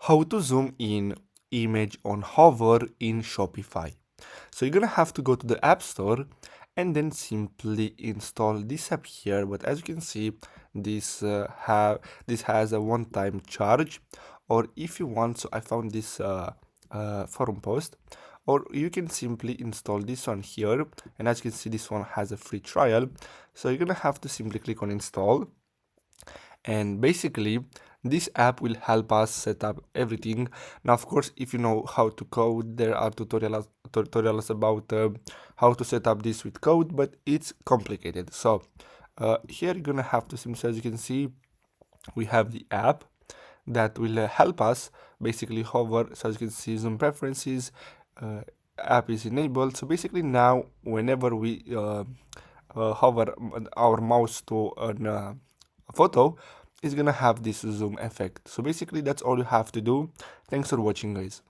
How to zoom in image on hover in Shopify. So you're gonna have to go to the App Store and then simply install this app here. But as you can see, this has a one-time charge, or if you want, so I found this forum post, or you can simply install this one here. And as you can see, this one has a free trial. So you're gonna have to simply click on install, and basically this app will help us set up everything. Now of course, if you know how to code, there are tutorials about how to set up this with code, but it's complicated. So here you're gonna have to simply, as you can see, we have the app that will help us basically hover. So as you can see, zoom preferences, app is enabled. So basically now whenever we hover our mouse to a photo, is gonna have this zoom effect. So basically that's all you have to do. Thanks for watching, guys.